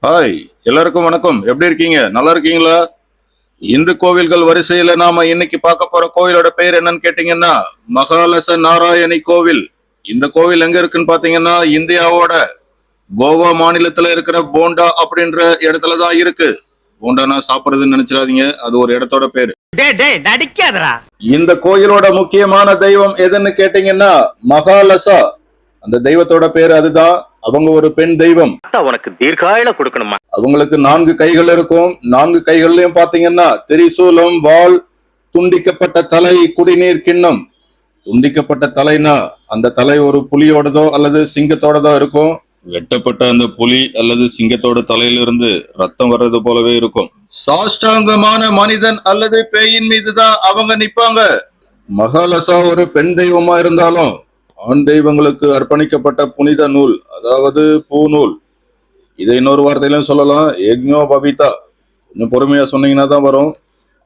Hi, எல்லாருக்கும் வணக்கம். எப்படி இருக்கீங்க? நல்லா இருக்கீங்களா? இந்து கோவில்கள் வரிசையில நாம இன்னைக்கு பார்க்க போற கோவிலோட பேர் என்னன்னு கேட்டீங்கன்னா மகாலச நாராயணி கோவில். இந்த கோவில் எங்க இருக்குன்னு பாத்தீங்கன்னா இந்தியாவோட கோவா மாநிலத்துல இருக்கிற போண்டா அப்படின்ற இடத்துல தான் இருக்கு. போண்டானா சாப்பிடுறதுன்னு நினைச்சிடாதீங்க, அது ஒரு இடத்தோட பேரு. டேய் டேய் நடிக்காதடா. இந்த கோயிலோட முக்கியமான தெய்வம் எதுன்னு கேட்டீங்கன்னா மகாலசா. அந்த தெய்வத்தோட பேரு அதுதான். அவங்க ஒரு பெண் தெய்வம். உனக்கு தீர்காயில கொடுக்கணுமா? அவங்களுக்கு 4 கைகள் இருக்கும். 4 கைகள்லயும் பாத்தீங்கன்னா திரிசூலம், வாள், துண்டிக்கப்பட்ட தலை, குடிநீர் கிண்ணம். துண்டிக்கப்பட்ட தலைனா அந்த தலை ஒரு புலியோடதோ அல்லது சிங்கத்தோடதோ இருக்கும். வெட்டப்பட்ட அந்த புலி அல்லது சிங்கத்தோட தலையிலிருந்து ரத்தம் வர்றது போலவே இருக்கும். சாஷ்டாங்கமான மனிதன் அல்லது பேயின் மீதுதான் அவங்க நிப்பாங்க. மகாலசா ஒரு பெண் தெய்வமா இருந்தாலும் ஆண் தெய்வங்களுக்கு அர்ப்பணிக்கப்பட்ட புனித நூல், அதாவது பூநூல். இதை இன்னொரு வார்த்தையிலும் சொல்லலாம், யக்ஞோ பவிதா. கொஞ்சம் பொறுமையா சொன்னீங்கன்னா தான் வரும்.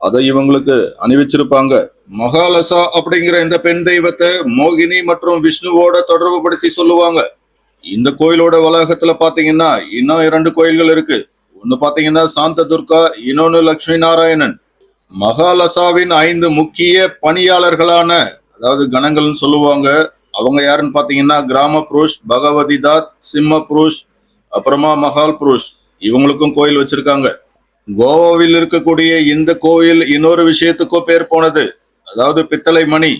அதை இவங்களுக்கு அணிவிச்சிருப்பாங்க. மகாலசா அப்படிங்கிற இந்த பெண் தெய்வத்தை மோகினி மற்றும் விஷ்ணுவோட தொடர்பு படுத்தி சொல்லுவாங்க. இந்த கோயிலோட வளாகத்துல பாத்தீங்கன்னா இன்னும் 2 கோயில்கள் இருக்கு. ஒன்னு பாத்தீங்கன்னா சாந்த துர்கா, இன்னொன்னு லட்சுமி நாராயணன். மகாலசாவின் 5 முக்கிய பணியாளர்களான, அதாவது கணங்கள்னு சொல்லுவாங்க, அவங்க யாருன்னு பாத்தீங்கன்னா கிராம புருஷ், பகவதி தாத், சிம்ம புருஷ், அப்புறமா மகால் புருஷ். இவங்களுக்கும் கோயில் வச்சிருக்காங்க. கோவாவில் இருக்கக்கூடிய இந்த கோயில் இன்னொரு விஷயத்துக்கும் பேர் போனது, அதாவது பித்தளை மணி.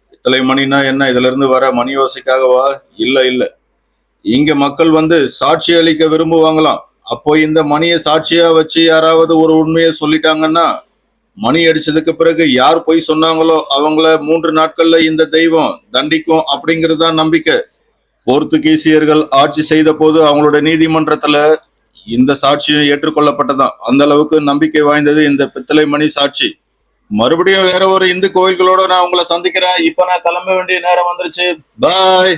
பித்தளை மணினா என்ன? இதுல இருந்து வர மணி ஓசைக்காகவா? இல்ல இல்ல. இங்க மக்கள் வந்து சாட்சி அளிக்க விரும்புவாங்களாம். அப்போ இந்த மணியை சாட்சியா வச்சு யாராவது ஒரு உண்மையை சொல்லிட்டாங்கன்னா, மணி அடிச்சதுக்கு பிறகு யார் போய் சொன்னாங்களோ அவங்கள 3 நாட்கள்ல இந்த தெய்வம் தண்டிக்கும் அப்படிங்கிறது தான் நம்பிக்கை. போர்த்துகீசியர்கள் ஆட்சி செய்த போது அவங்களோட நீதிமன்றத்துல இந்த சாட்சியம் ஏற்றுக்கொள்ளப்பட்டதான். அந்த அளவுக்கு நம்பிக்கை வாய்ந்தது இந்த பித்தளை மணி சாட்சி. மறுபடியும் வேற ஒரு இந்து கோயில்களோட நான் உங்களை சந்திக்கிறேன். இப்ப நான் கிளம்ப வேண்டிய நேரம் வந்துருச்சு. பாய்.